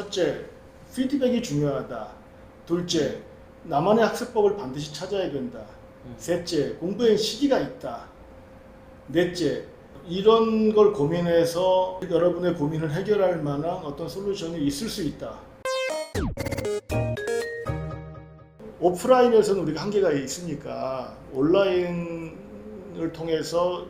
첫째, 피드백이 중요하다. 둘째, 나만의 학습법을 반드시 찾아야 된다. 셋째, 공부의 시기가 있다. 넷째, 이런 걸 고민해서 여러분의 고민을 해결할 만한 어떤 솔루션이 있을 수 있다. 오프라인에서는 우리가 한계가 있으니까 온라인을 통해서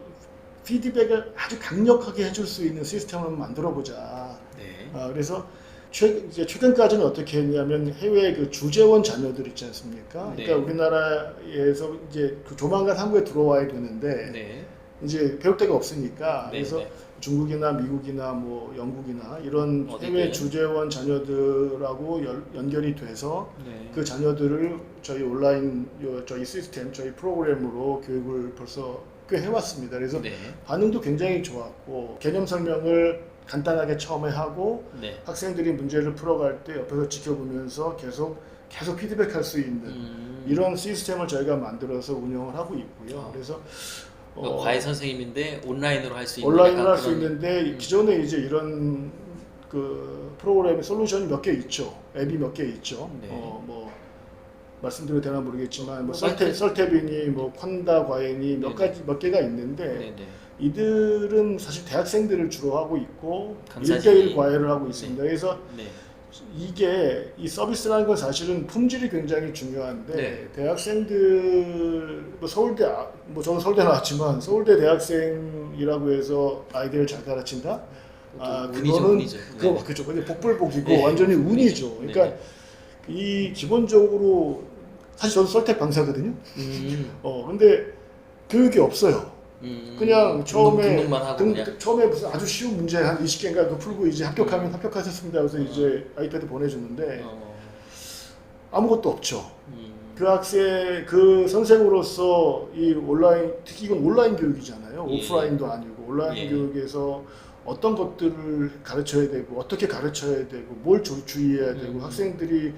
피드백을 아주 강력하게 해줄 수 있는 시스템을 만들어 보자. 네. 그래서 최근까지는 어떻게 했냐면 해외 그 주재원 자녀들 있지 않습니까? 네. 그러니까 우리나라에서 이제 그 조만간 한국에 들어와야 되는데 네. 이제 배울 데가 없으니까 네, 그래서 네. 중국이나 미국이나 뭐 영국이나 이런 어디든. 해외 주재원 자녀들하고 연결이 돼서 네. 그 자녀들을 저희 온라인 저희 시스템 저희 프로그램으로 교육을 벌써 꽤 해왔습니다. 그래서 네. 반응도 굉장히 좋았고 개념 설명을 간단하게 처음에 하고 네. 학생들이 문제를 풀어갈 때 옆에서 지켜보면서 계속 피드백할 수 있는 이런 시스템을 저희가 만들어서 운영을 하고 있고요. 그래서 과외 선생님인데 온라인으로 할 수 있는 온라인으로 할 약간 수 있는데 기존에 이제 이런 그 프로그램 솔루션이 몇 개 있죠. 앱이 몇 개 있죠. 네. 뭐 말씀드려도 되나 모르겠지만 뭐 마이크- 설태빈이 뭐 퀀다 과외니 몇 개가 있는데 네네. 이들은 사실 대학생들을 주로 하고 있고 강사진이. 1대1 과외를 하고 있습니다. 그래서 네. 이게 이 서비스라는 건 사실은 품질이 굉장히 중요한데 네. 대학생들 뭐 서울대 뭐 저는 서울대 나왔지만 서울대 대학생이라고 해서 아이들을 잘 가르친다? 운이죠, 운이죠. 네. 그죠. 근데 복불복이고 네. 완전히 운이죠. 네. 그러니까 이 기본적으로 사실 저도 설택 강사거든요. 근데 교육이 없어요. 그냥 처음에 등록만 하고 그냥. 처음에 무슨 아주 쉬운 문제 한 20개인가 그 풀고 이제 합격하면 합격하셨습니다. 그래서 이제 아이패드 보내줬는데 아무것도 없죠. 그 학생 그 선생으로서 이 온라인 특히 이건 온라인 교육이잖아요. 예. 오프라인도 아니고 온라인 예. 교육에서 어떤 것들을 가르쳐야 되고 어떻게 가르쳐야 되고 뭘 주의해야 되고 학생들이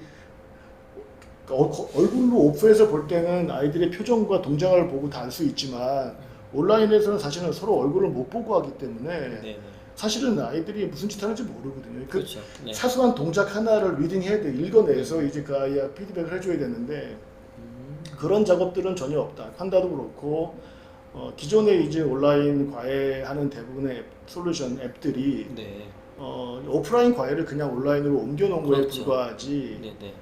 얼굴로 오프에서 볼 때는 아이들의 표정과 동작을 보고 다 알 수 있지만 온라인에서는 사실은 서로 얼굴을 못 보고 하기 때문에 네. 사실은 아이들이 무슨 짓 하는지 모르거든요. 그 그렇죠. 네. 사소한 동작 하나를 리딩해야 돼. 읽어내서 이제 그 아이가 피드백을 해줘야 되는데 그런 작업들은 전혀 없다. 판다도 그렇고 기존에 이제 온라인 과외하는 대부분의 솔루션 앱들이 네. 오프라인 과외를 그냥 온라인으로 옮겨놓은 거에 그렇죠. 불과하지. 네.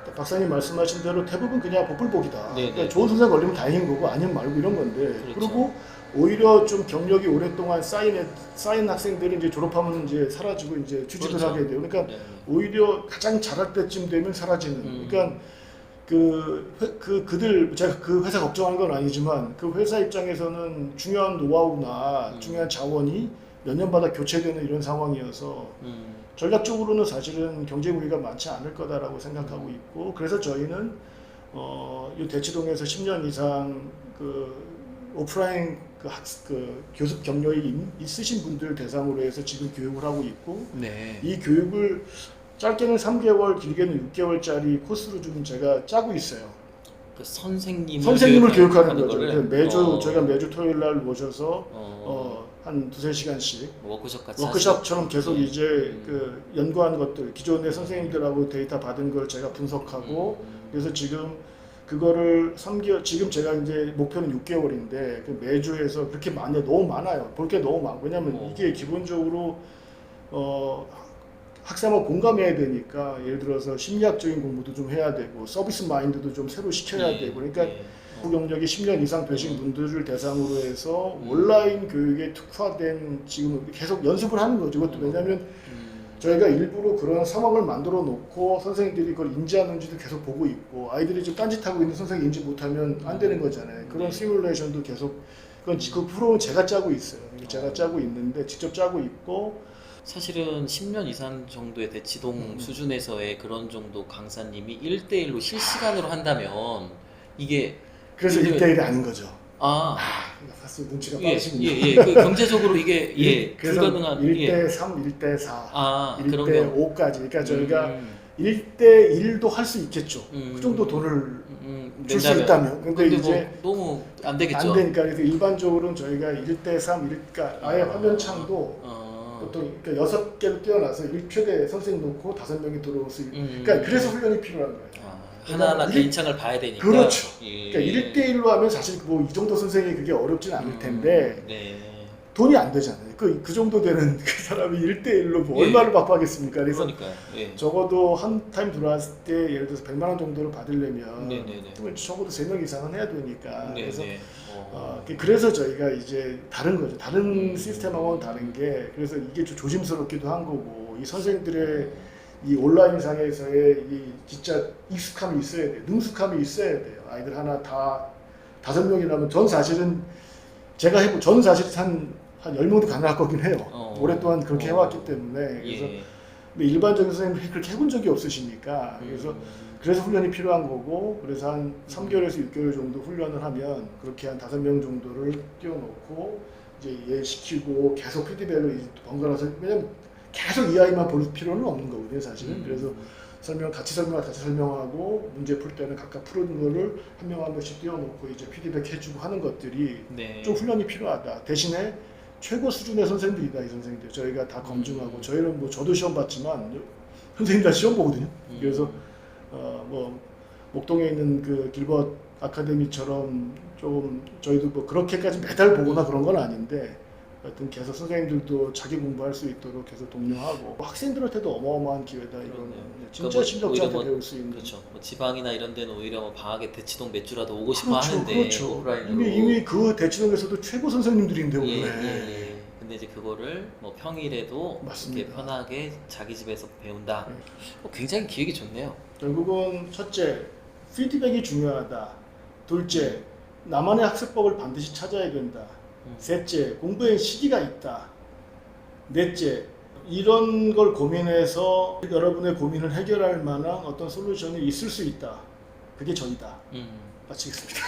그 박사님 말씀하신 대로 대부분 그냥 복불복이다. 네, 그러니까 네. 좋은 선생 걸리면 다행인 거고 아니면 말고 이런 건데. 그렇죠. 그리고 오히려 좀 경력이 오랫동안 쌓인 학생들이 이제 졸업하면 이제 사라지고 이제 취직을 그렇죠. 하게 돼요. 그러니까 네. 오히려 가장 잘할 때쯤 되면 사라지는. 그러니까 그들 제가 그 회사 걱정하는 건 아니지만 그 회사 입장에서는 중요한 노하우나 중요한 자원이 몇 년마다 교체되는 이런 상황이어서 전략적으로는 사실은 경쟁 우위가 많지 않을 거다라고 생각하고 있고 그래서 저희는 이 대치동에서 10년 이상 그 오프라인 그 교습 경력이 있으신 분들 대상으로 해서 지금 교육을 하고 있고 네. 이 교육을 짧게는 3개월, 길게는 6개월짜리 코스로 좀 제가 짜고 있어요. 그 선생님을 교육하는 거죠. 거를? 저희가 매주 토요일 날 모셔서 한 2-3시간씩 워크숍 같이 워크숍처럼 계속 네. 이제 그 연구한 것들, 기존의 선생님들하고 데이터 받은 걸 제가 분석하고 그래서 지금 그거를 3개월, 지금 제가 이제 목표는 6개월인데 그 매주 해서 그렇게 너무 많아요. 볼 게 너무 많고 왜냐면 이게 기본적으로 학생하고 공감해야 되니까 예를 들어서 심리학적인 공부도 좀 해야 되고 서비스 마인드도 좀 새로 시켜야 되고 그러니까 경력이 10년 이상 되신 분들을 대상으로 해서 온라인 교육에 특화된 지금 계속 연습을 하는 거죠. 그것도 왜냐하면 저희가 일부러 그런 상황을 만들어 놓고 선생님들이 그걸 인지하는지도 계속 보고 있고 아이들이 좀 딴짓하고 있는 선생님이 인지 못하면 안 되는 거잖아요. 그런 시뮬레이션도 계속 그 프로는 제가 짜고 있어요. 제가 짜고 있는데 직접 짜고 있고 사실은 10년 이상 정도의 대치동 수준에서의 그런 정도 강사님이 1대1로 실시간으로 한다면 이게 그래서 1대1이 아닌 거죠. 사실 눈치가 예, 빠르시군요. 그 경제적으로 이게 그래서 불가능한 1대3, 1대4, 그런 거. 1대5까지 그러니까 저희가 1대1도 할 수 있겠죠. 그 정도 돈을 줄 수 있다면. 근데 이제 너무 안 되겠죠. 안 되니까 그래서 일반적으로는 저희가 1대3, 그러니까 아예 화면창도 보통 그러니까 6개로 뛰어나서 1최대 선생님 놓고 5명이 들어올 수 있는 그러니까 그래서 훈련이 필요한 거예요. 하나하나 개인창을 봐야 되니까. 그렇죠. 예. 그러니까 1대1로 하면 사실 뭐 이 정도 선생이 그게 어렵진 않을 텐데 네. 돈이 안 되잖아요. 그 정도 되는 그 사람이 1대1로 뭐 예. 얼마를 받겠습니까? 그래서 그러니까요. 예. 적어도 한 타임 들어왔을 때 예를 들어서 100만 원 정도를 받으려면 네네네. 그러면 적어도 3명 이상은 해야 되니까. 네네. 그래서 그래서 저희가 이제 다른 거죠. 다른 시스템하고는 다른 게 그래서 이게 좀 조심스럽기도 한 거고 이 선생님들의 이 온라인상에서의 이 진짜 익숙함이 있어야 돼요. 능숙함이 있어야 돼요. 아이들 하나 다 5명이라면 전 사실은 제가 해본 전 사실 한 10명도 가능할 거긴 해요. 오랫동안 그렇게 해왔기 때문에 그래서 예. 근데 일반적인 선생님이 그렇게 해본 적이 없으시니까 그래서 훈련이 필요한 거고 그래서 한 3개월에서 6개월 정도 훈련을 하면 그렇게 한 5명 정도를 띄워놓고 이제 얘 시키고 계속 피드백을 이제 번갈아서 왜냐면 계속 이 아이만 볼 필요는 없는 거거든요 사실은. 그래서 같이 설명하고 문제 풀 때는 각각 푸는 거를 한 명 한 명씩 띄워놓고 이제 피드백 해주고 하는 것들이 네. 좀 훈련이 필요하다. 대신에 최고 수준의 선생님들이다 이 선생님들 저희가 다 검증하고 저희는 뭐 저도 시험 봤지만 선생님 다 시험 보거든요. 그래서 뭐 목동에 있는 그 길벗 아카데미처럼 좀 저희도 뭐 그렇게까지 매달 보거나 그런 건 아닌데 하여튼 계속 선생님들도 자기 공부할 수 있도록 계속 독려하고 학생들한테도 어마어마한 기회다 이거는 그렇네요. 진짜 그러니까 실력자한테 오히려 배울 수 있는 그렇죠. 뭐 지방이나 이런 데는 오히려 뭐 방학에 대치동 몇 주라도 오고 싶어 그렇죠, 하는데 그렇죠. 오프라인으로 이미 그 대치동에서도 최고 선생님들인데 예, 오늘 예. 근데 이제 그거를 뭐 평일에도 맞습니다. 이렇게 편하게 자기 집에서 배운다. 네. 굉장히 기획이 좋네요. 결국은 첫째 피드백이 중요하다. 둘째 나만의 학습법을 반드시 찾아야 된다. 셋째 공부의 시기가 있다. 넷째 이런 걸 고민해서 여러분의 고민을 해결할 만한 어떤 솔루션이 있을 수 있다. 그게 저이다. 마치겠습니다.